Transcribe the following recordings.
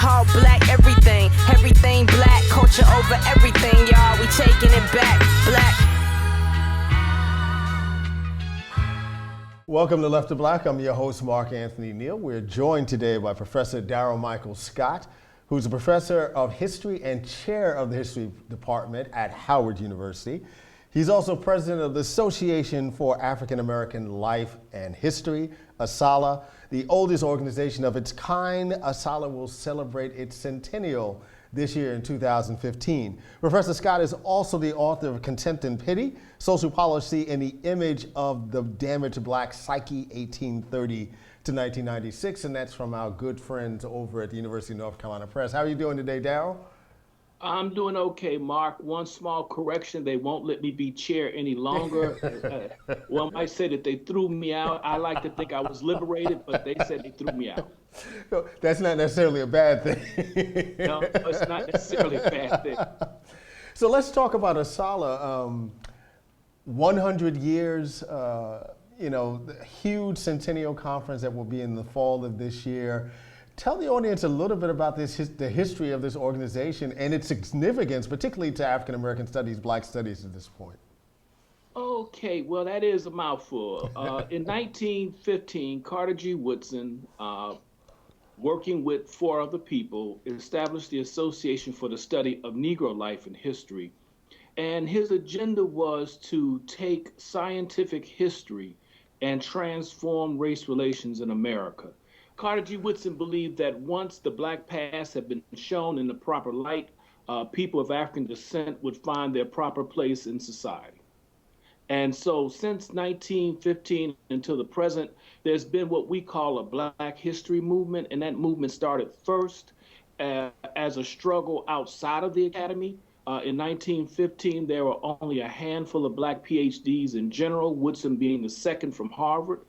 All black, everything. Everything black. Culture over everything, y'all. We taking it back. Black. Welcome to Left to Black. I'm your host, Mark Anthony Neal. We're joined today by Professor Daryl Michael Scott, who's a professor of history and chair of the history department at Howard University. He's also president of the Association for African American Life and History, ASALH, the oldest organization of its kind. ASALH will celebrate its centennial this year in 2015. Professor Scott is also the author of Contempt and Pity, Social Policy in the Image of the Damaged Black Psyche, 1830 to 1996, and that's from our good friends over at the University of North Carolina Press. How are you doing today, Daryl? I'm doing okay, Mark. One small correction, they won't let me be chair any longer. One might say that they threw me out. I like to think I was liberated, but they said they threw me out. No, that's not necessarily a bad thing. No, it's not necessarily a bad thing. So let's talk about ASALH. 100 years, the huge centennial conference that will be in the fall of this year. Tell the audience a little bit about the history of this organization and its significance, particularly to African American studies, Black studies at this point. Okay, well, that is a mouthful. In 1915, Carter G. Woodson, working with four other people, established the Association for the Study of Negro Life and History. And his agenda was to take scientific history and transform race relations in America. Carter G. Woodson believed that once the Black past had been shown in the proper light, people of African descent would find their proper place in society. And so since 1915 until the present, there's been what we call a Black history movement, and that movement started first as a struggle outside of the academy. In 1915, there were only a handful of Black PhDs in general, Woodson being the second from Harvard.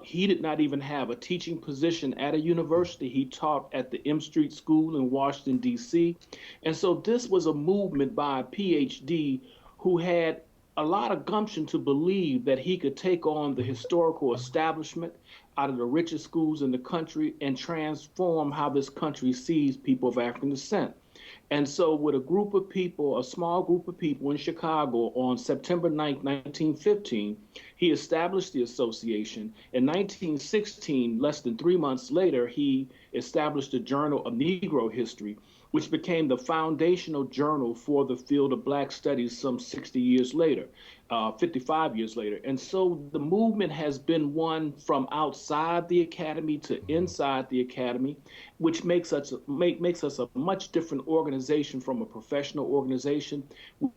He did not even have a teaching position at a university. He taught at the M Street School in Washington, D.C. And so this was a movement by a PhD who had a lot of gumption to believe that he could take on the historical establishment out of the richest schools in the country and transform how this country sees people of African descent. And so with a group of people, a small group of people in Chicago on September 9th, 1915, he established the association. In 1916, less than 3 months later, he established the Journal of Negro History, which became the foundational journal for the field of Black studies some 60 years later, 55 years later. And so the movement has been one from outside the academy to inside the academy, which makes us a much different organization from a professional organization.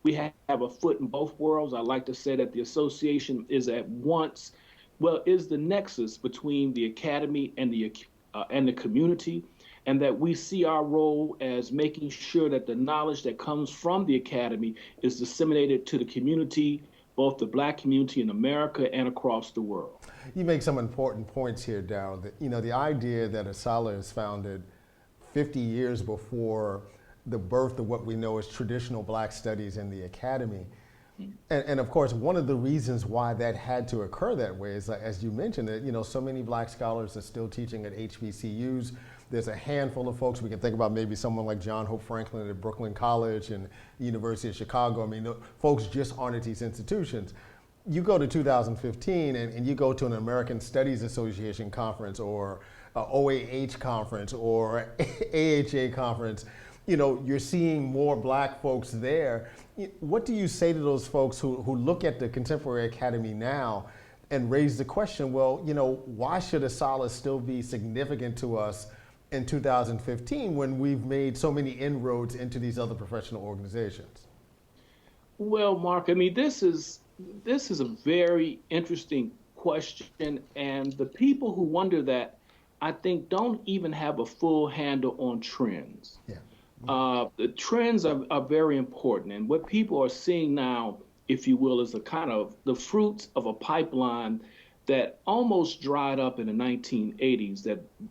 We have a foot in both worlds. I like to say that the association is the nexus between the academy and the community, and that we see our role as making sure that the knowledge that comes from the academy is disseminated to the community, both the Black community in America and across the world. You make some important points here, Daryl. The idea that ASALH is founded 50 years before the birth of what we know as traditional Black studies in the academy. And of course, one of the reasons why that had to occur that way is, as you mentioned, that so many Black scholars are still teaching at HBCUs. There's a handful of folks. We can think about maybe someone like John Hope Franklin at Brooklyn College and the University of Chicago. I mean, folks just aren't at these institutions. You go to 2015 and you go to an American Studies Association conference or OAH conference or AHA conference. You're seeing more Black folks there. What do you say to those folks who look at the contemporary academy now and raise the question, well, why should ASALH still be significant to us in 2015 when we've made so many inroads into these other professional organizations? Well, Mark, I mean, this is a very interesting question, and the people who wonder that, I think, don't even have a full handle on trends. Yeah. The trends are very important, and what people are seeing now, if you will, is a kind of the fruits of a pipeline that almost dried up in the 1980s,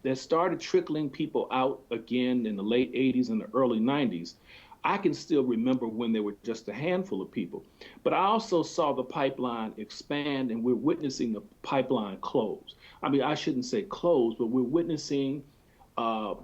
that started trickling people out again in the late 80s and the early 90s. I can still remember when there were just a handful of people, but I also saw the pipeline expand, and we're witnessing the pipeline close. I mean, I shouldn't say close, but we're witnessing a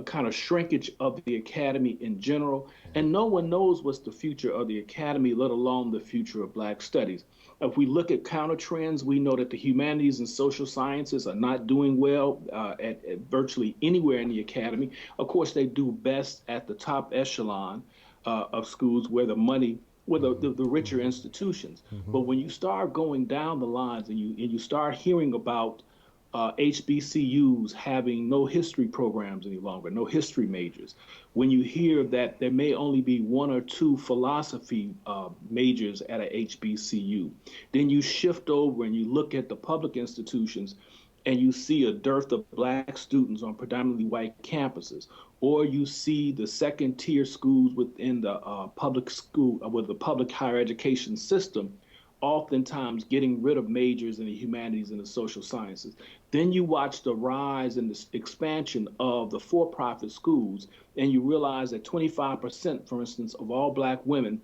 kind of shrinkage of the academy in general, and no one knows what's the future of the academy, let alone the future of Black studies. If we look at counter trends, we know that the humanities and social sciences are not doing well at virtually anywhere in the academy. Of course, they do best at the top echelon of schools where the money, where the richer institutions. But when you start going down the lines and you start hearing about HBCUs having no history programs any longer, no history majors. When you hear that there may only be one or two philosophy majors at a HBCU, then you shift over and you look at the public institutions and you see a dearth of Black students on predominantly white campuses, or you see the second tier schools within the public school, with the public higher education system, oftentimes getting rid of majors in the humanities and the social sciences. Then you watch the rise and the expansion of the for-profit schools, and you realize that 25%, for instance, of all Black women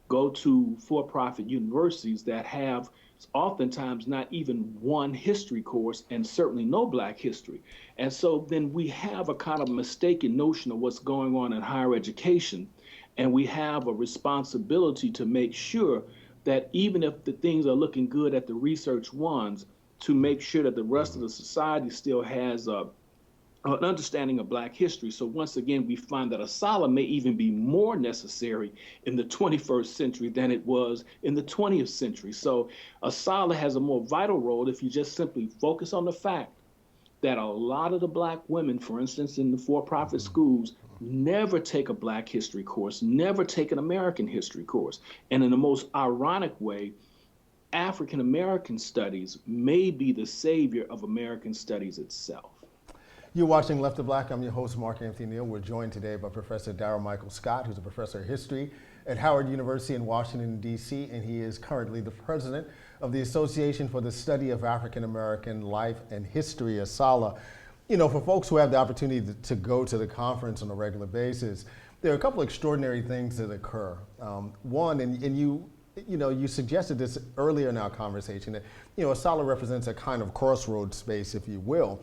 go to for-profit universities that have oftentimes not even one history course and certainly no Black history. And so then we have a kind of mistaken notion of what's going on in higher education, and we have a responsibility to make sure that even if the things are looking good at the research ones, to make sure that the rest of the society still has an understanding of Black history. So once again, we find that ASALH may even be more necessary in the 21st century than it was in the 20th century. So ASALH has a more vital role if you just simply focus on the fact that a lot of the Black women, for instance, in the for-profit schools, never take a Black history course, never take an American history course. And in the most ironic way, African American studies may be the savior of American studies itself. You're watching Left of Black. I'm your host, Mark Anthony Neal. We're joined today by Professor Daryl Michael Scott, who's a professor of history at Howard University in Washington, D.C., and he is currently the president of the Association for the Study of African American Life and History, ASALH. You know, for folks who have the opportunity to go to the conference on a regular basis, there are a couple extraordinary things that occur. One, and you suggested this earlier in our conversation, that, ASALH represents a kind of crossroads space, if you will.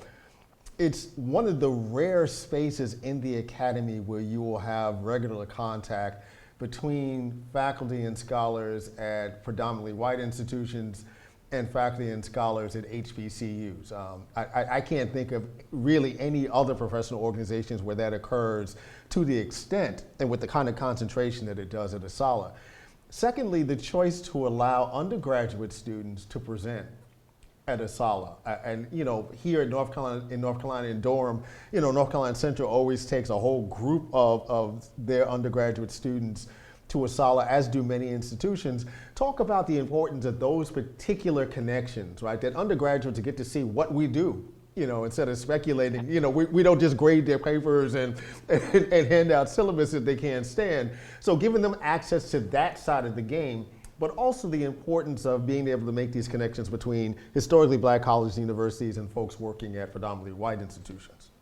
It's one of the rare spaces in the academy where you will have regular contact between faculty and scholars at predominantly white institutions and faculty and scholars at HBCUs. I can't think of really any other professional organizations where that occurs to the extent and with the kind of concentration that it does at ASALH. Secondly, the choice to allow undergraduate students to present at ASALH. And here in North Carolina in Durham, North Carolina Central always takes a whole group of their undergraduate students to ASALH, as do many institutions. Talk about the importance of those particular connections, right? That undergraduates get to see what we do, instead of speculating. We don't just grade their papers and hand out syllabus that they can't stand. So giving them access to that side of the game, but also the importance of being able to make these connections between historically Black colleges and universities and folks working at predominantly white institutions.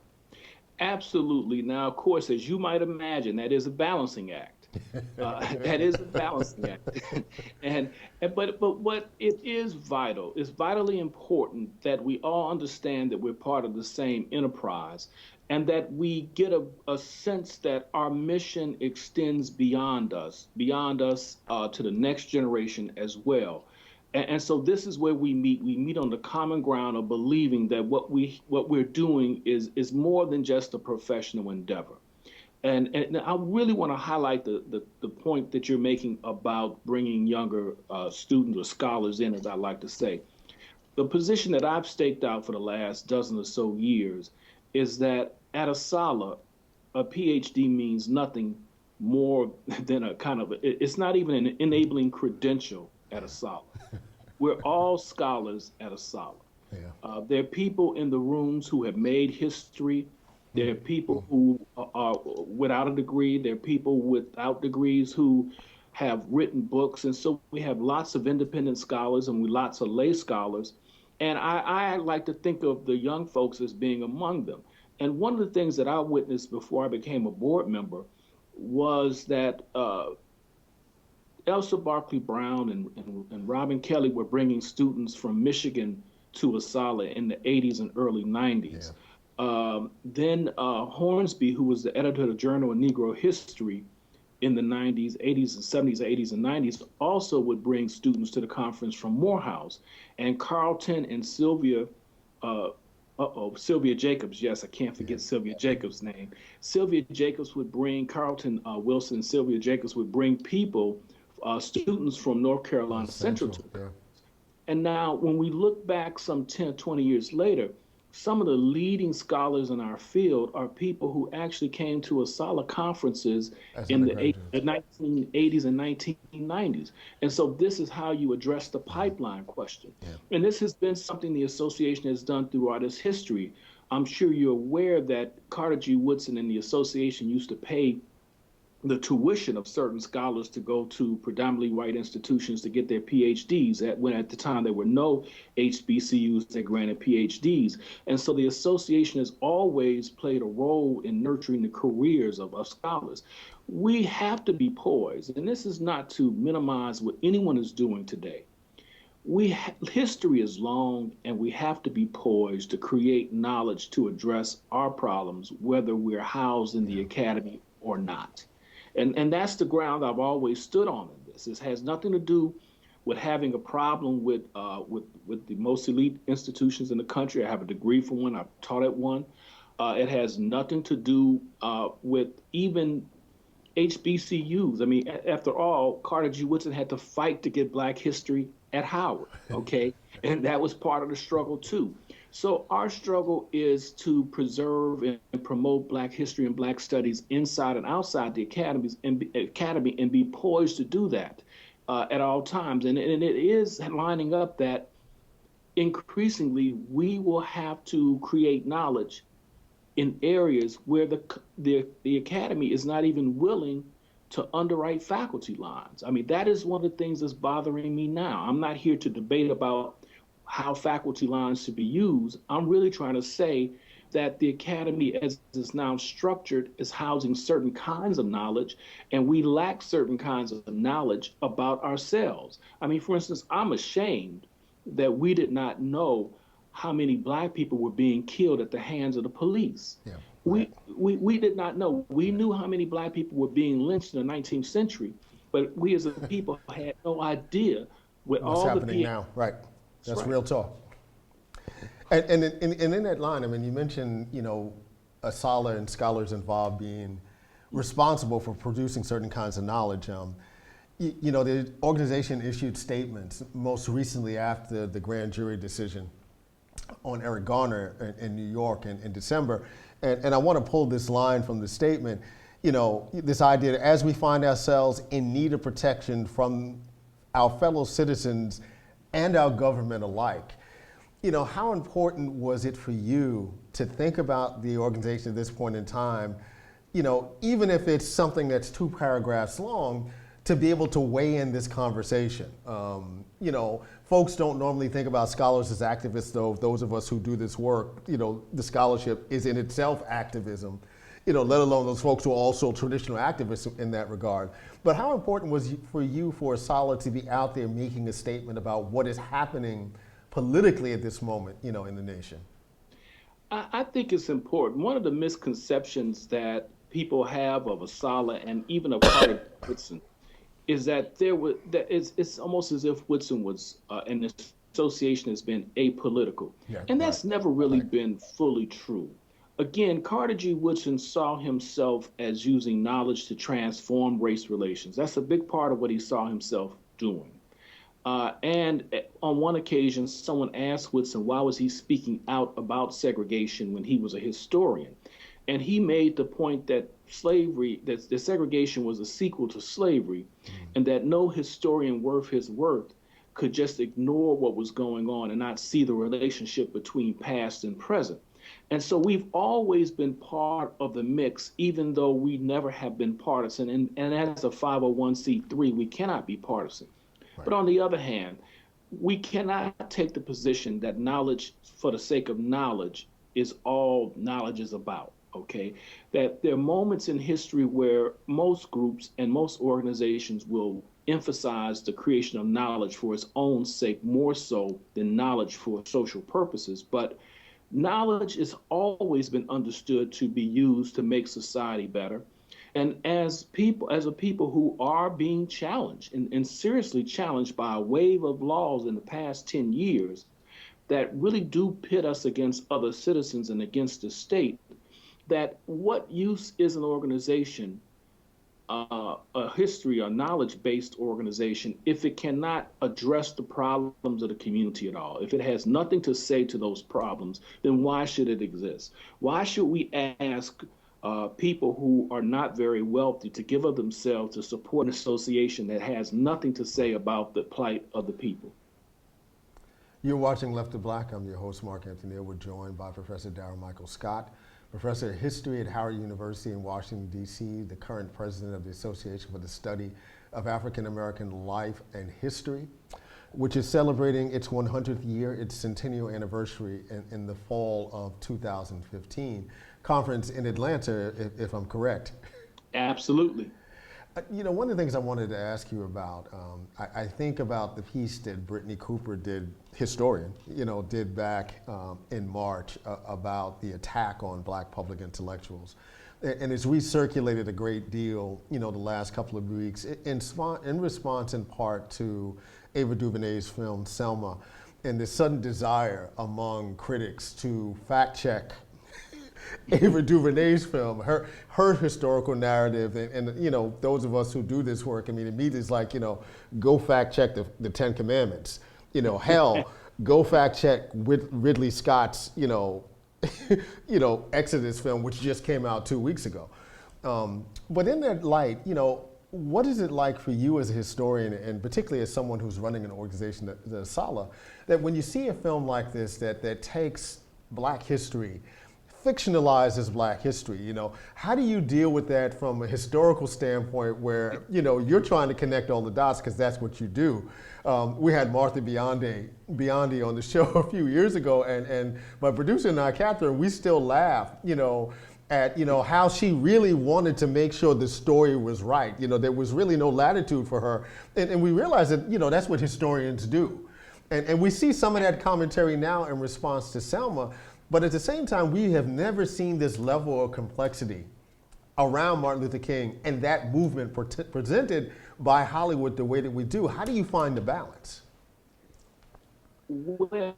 Absolutely. Now, of course, as you might imagine, that is a balancing act. That is a balancing act. But what it is vital, it's vitally important that we all understand that we're part of the same enterprise, and that we get a sense that our mission extends beyond us to the next generation as well. And so this is where we meet. We meet on the common ground of believing that what we're doing is more than just a professional endeavor. And I really want to highlight the point that you're making about bringing younger students or scholars in, as I like to say. The position that I've staked out for the last dozen or so years is that at ASALH, a PhD means nothing more than a kind of, it's not even an enabling credential at ASALH. We're all scholars at ASALH. Yeah. There are people in the rooms who have made history. There are people who are without a degree. There are people without degrees who have written books. And so we have lots of independent scholars and lots of lay scholars. And I like to think of the young folks as being among them. And one of the things that I witnessed before I became a board member was that Elsa Barkley Brown and Robin Kelly were bringing students from Michigan to ASALH in the 80s and early 90s. Yeah. Then Hornsby, who was the editor of the Journal of Negro History in the 90s, 80s, and 70s, 80s, and 90s, also would bring students to the conference from Morehouse. And Carlton and uh, Sylvia Jacobs, yes, I can't forget Sylvia Jacobs' name. Sylvia Jacobs would bring, Carlton Wilson and Sylvia Jacobs would bring people, students from North Carolina Central to Yeah. and now, when we look back some 10, 20 years later, some of the leading scholars in our field are people who actually came to ASALH conferences As in the undergraduates. 1980s and 1990s. And so this is how you address the pipeline question. Yeah. And this has been something the association has done throughout its history. I'm sure you're aware that Carter G. Woodson and the association used to pay the tuition of certain scholars to go to predominantly white institutions to get their PhDs when at the time there were no HBCUs that granted PhDs. And so the association has always played a role in nurturing the careers of scholars. We have to be poised, and this is not to minimize what anyone is doing today. History is long, and we have to be poised to create knowledge to address our problems, whether we're housed in the academy or not. And that's the ground I've always stood on in this. This has nothing to do with having a problem with the most elite institutions in the country. I have a degree from one. I've taught at one. It has nothing to do with even HBCUs. I mean, after all, Carter G. Woodson had to fight to get Black history at Howard, okay? And that was part of the struggle too. So our struggle is to preserve and promote Black history and Black studies inside and outside the academy and be poised to do that at all times. And it is lining up that increasingly we will have to create knowledge in areas where the academy is not even willing to underwrite faculty lines. I mean, that is one of the things that's bothering me now. I'm not here to debate about how faculty lines should be used. I'm really trying to say that the academy, as it's now structured, is housing certain kinds of knowledge, and we lack certain kinds of knowledge about ourselves. I mean, for instance, I'm ashamed that we did not know how many Black people were being killed at the hands of the police. Yeah. We did not know. We knew how many Black people were being lynched in the 19th century, but we as a people had no idea with What's all happening the now, right? That's right. real talk. And in that line, I mean, you mentioned, ASALH and scholars involved being responsible for producing certain kinds of knowledge. The organization issued statements most recently after the grand jury decision on Eric Garner in New York in December. And I want to pull this line from the statement, this idea that as we find ourselves in need of protection from our fellow citizens and our government alike, how important was it for you to think about the organization at this point in time, even if it's something that's 2 paragraphs long, to be able to weigh in this conversation? Folks don't normally think about scholars as activists, though. Those of us who do this work, the scholarship is in itself activism, let alone those folks who are also traditional activists in that regard. But how important was for ASALH to be out there making a statement about what is happening politically at this moment, in the nation? I think it's important. One of the misconceptions that people have of ASALH and even of Carter Woodson is that it's almost as if Woodson was and the association has been apolitical. Yeah, and that's right. never really been fully true. Again, Carter G. Woodson saw himself as using knowledge to transform race relations. That's a big part of what he saw himself doing. And on one occasion, someone asked Woodson why was he speaking out about segregation when he was a historian. And he made the point that that segregation was a sequel to slavery, and that no historian worth his worth could just ignore what was going on and not see the relationship between past and present. And so we've always been part of the mix, even though we never have been partisan. And as a 501c3, we cannot be partisan. Right. But on the other hand, we cannot take the position that knowledge for the sake of knowledge is all knowledge is about. Okay, that there are moments in history where most groups and most organizations will emphasize the creation of knowledge for its own sake more so than knowledge for social purposes. But Knowledge has always been understood to be used to make society better. And as people, as a people who are being challenged and seriously challenged by a wave of laws in the past 10 years that really do pit us against other citizens and against the state, that what use is an organization, a history or knowledge based organization, if it cannot address the problems of the community at all? If it has nothing to say to those problems, then why should it exist? Why should we ask people who are not very wealthy to give of themselves to support an association that has nothing to say about the plight of the people? You're watching Left to Black. I'm your host, Mark Anthony Neal. We're joined by Professor Daryl Michael Scott, Professor of History at Howard University in Washington, D.C., the current president of the Association for the Study of African American Life and History, which is celebrating its 100th year, its centennial anniversary in the fall of 2015. Conference in Atlanta, if I'm correct. Absolutely. You know, one of the things I wanted to ask you about, I think about the piece that Brittany Cooper did, historian, did back in March about the attack on Black public intellectuals. And it's recirculated a great deal, the last couple of weeks in response in part to Ava DuVernay's film Selma and the sudden desire among critics to fact check Ava DuVernay's film, her historical narrative, and those of us who do this work, immediately it's like, go fact check the Ten Commandments. Hell, go fact check Ridley Scott's, Exodus film, which just came out 2 weeks ago. But in that light, what is it like for you as a historian, and particularly as someone who's running an organization, the Sala, that when you see a film like this that takes Black history, fictionalizes Black history, how do you deal with that from a historical standpoint where, you're trying to connect all the dots because that's what you do? We had Martha Biondi on the show a few years ago, and my producer and I, Catherine, we still laugh, at how she really wanted to make sure the story was right. There was really no latitude for her. And we realized that, that's what historians do. And we see some of that commentary now in response to Selma. But at the same time, we have never seen this level of complexity around Martin Luther King and that movement presented by Hollywood the way that we do. How do you find the balance? Well,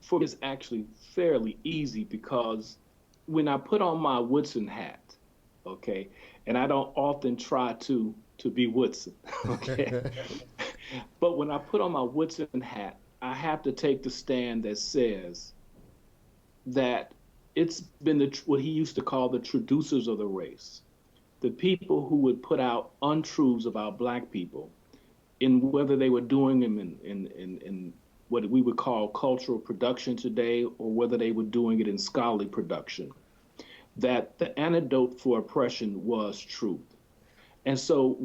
for me, it's actually fairly easy because when I put on my Woodson hat, okay, and I don't often try to be Woodson, okay, but when I put on my Woodson hat, I have to take the stand that says that it's been what he used to call the traducers of the race, the people who would put out untruths about Black people, in whether they were doing them in what we would call cultural production today, or whether they were doing it in scholarly production, that the antidote for oppression was truth. And so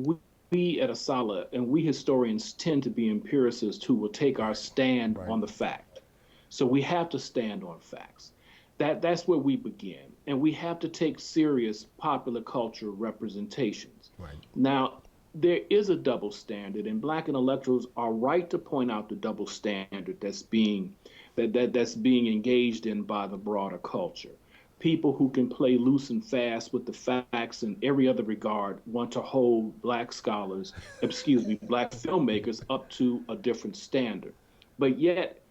we at Asala, and we historians tend to be empiricists who will take our stand on the fact. So we have to stand on facts. That's where we begin. And we have to take serious popular culture representations. Right. Now, there is a double standard, and Black intellectuals are right to point out the double standard that's being engaged in by the broader culture. People who can play loose and fast with the facts in every other regard want to hold Black scholars, Black filmmakers up to a different standard. But yet,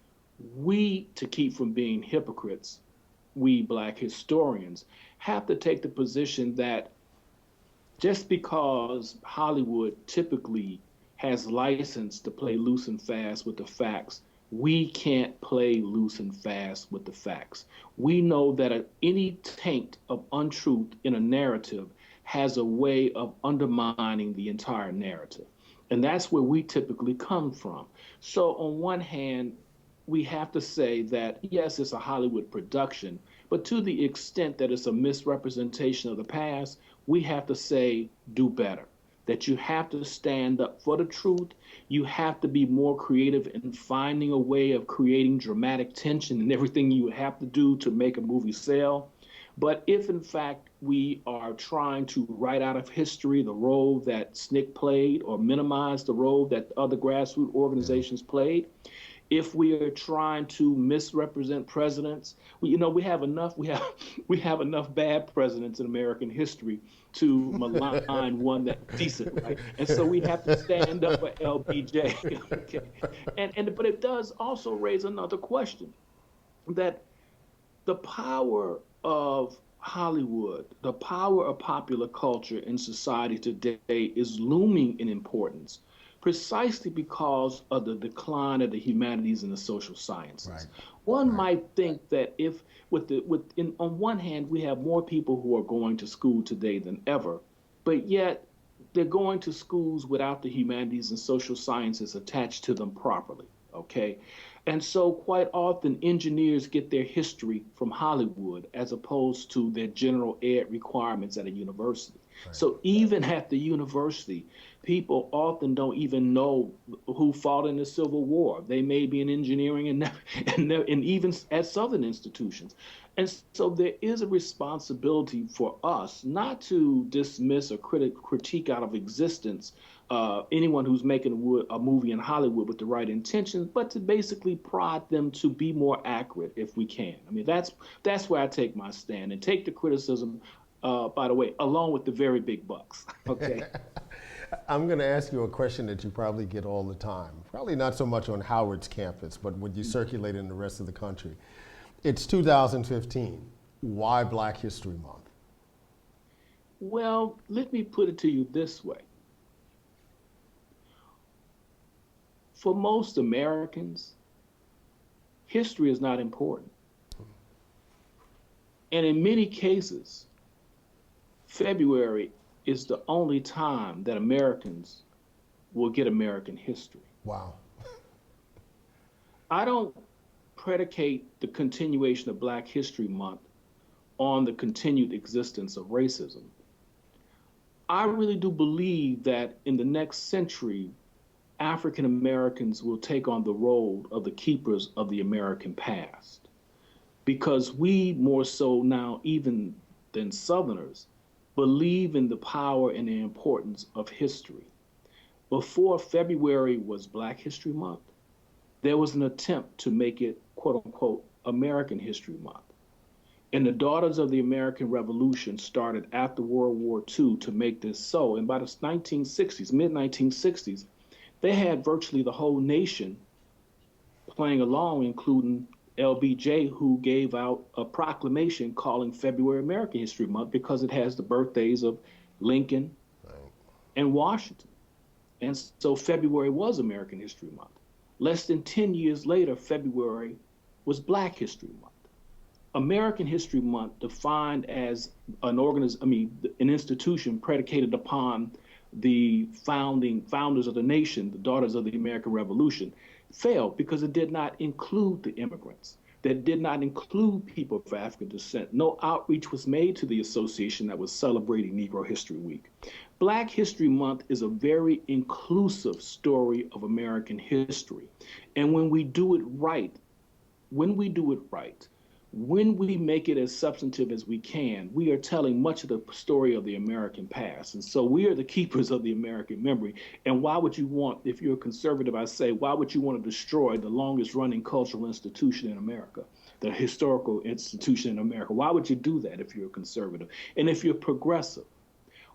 we, to keep from being hypocrites, we Black historians, have to take the position that just because Hollywood typically has license to play loose and fast with the facts, we can't play loose and fast with the facts. We know that any taint of untruth in a narrative has a way of undermining the entire narrative. And that's where we typically come from. So on one hand, we have to say that, yes, it's a Hollywood production, but to the extent that it's a misrepresentation of the past, we have to say, do better. That you have to stand up for the truth. You have to be more creative in finding a way of creating dramatic tension and everything you have to do to make a movie sell. But if, in fact, we are trying to write out of history the role that SNCC played or minimize the role that other grassroots organizations played, if we are trying to misrepresent presidents. We have enough we have enough bad presidents in American history to malign one that's decent, right? And so we have to stand up for LBJ. Okay. But it does also raise another question, that the power of Hollywood, the power of popular culture in society today is looming in importance precisely because of the decline of the humanities and the social sciences. Right. One might think that if on one hand, we have more people who are going to school today than ever, but yet they're going to schools without the humanities and social sciences attached to them properly, okay? And so quite often engineers get their history from Hollywood as opposed to their general ed requirements at a university. Right. So even at the university, people often don't even know who fought in the Civil War. They may be in engineering and even at Southern institutions. And so there is a responsibility for us not to dismiss or critique out of existence anyone who's making a movie in Hollywood with the right intentions, but to basically prod them to be more accurate if we can. I mean, that's where I take my stand, and take the criticism, by the way, along with the very big bucks. Okay. I'm going to ask you a question that you probably get all the time. Probably not so much on Howard's campus, but when you circulate in the rest of the country. It's 2015. Why Black History Month? Well, let me put it to you this way. For most Americans, history is not important. And in many cases, February is the only time that Americans will get American history. Wow. I don't predicate the continuation of Black History Month on the continued existence of racism. I really do believe that in the next century, African Americans will take on the role of the keepers of the American past, because we more so now, even than Southerners, believe in the power and the importance of history. Before February was Black History Month, there was an attempt to make it, quote unquote, American History Month. And the Daughters of the American Revolution started after World War II to make this so. And by the 1960s, mid-1960s, they had virtually the whole nation playing along, including LBJ, who gave out a proclamation calling February American History Month because it has the birthdays of Lincoln and Washington. And so February was American History Month. Less than 10 years later, February was Black History Month. American History Month, defined as an institution predicated upon the founders of the nation, the Daughters of the American Revolution, failed because it did not include the immigrants. That did not include people of African descent. No outreach was made to the association that was celebrating Negro History Week. Black History Month is a very inclusive story of American history. And when we do it right, when we make it as substantive as we can, we are telling much of the story of the American past. And so we are the keepers of the American memory. And why would you want, if you're a conservative, I say, why would you want to destroy the longest running cultural institution in America, the historical institution in America? Why would you do that if you're a conservative? And if you're progressive,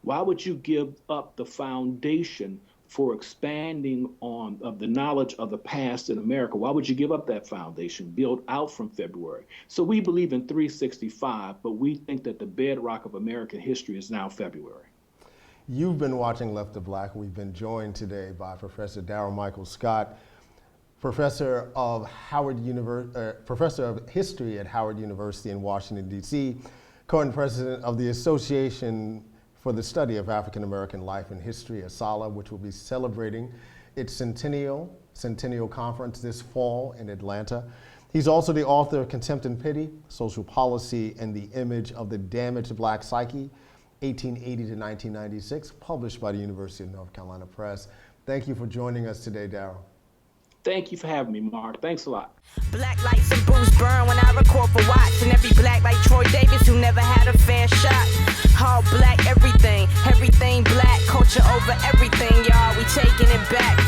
why would you give up the foundation for expanding on of the knowledge of the past in America? Why would you give up that foundation built out from February? So we believe in 365, but we think that the bedrock of American history is now February. You've been watching Left of Black. We've been joined today by Professor Daryl Michael Scott, Professor of History at Howard University in Washington, D.C., current president of the Association for the Study of African American Life and History, ASALH, which will be celebrating its centennial conference this fall in Atlanta. He's also the author of Contempt and Pity, Social Policy and the Image of the Damaged Black Psyche, 1880 to 1996, published by the University of North Carolina Press. Thank you for joining us today, Daryl. Thank you for having me, Mark. Thanks a lot. Black lights and booze burn when I record for Watts, and every black like Troy Davis who never had a fair shot. All black everything black, culture over everything, y'all. We taking it back.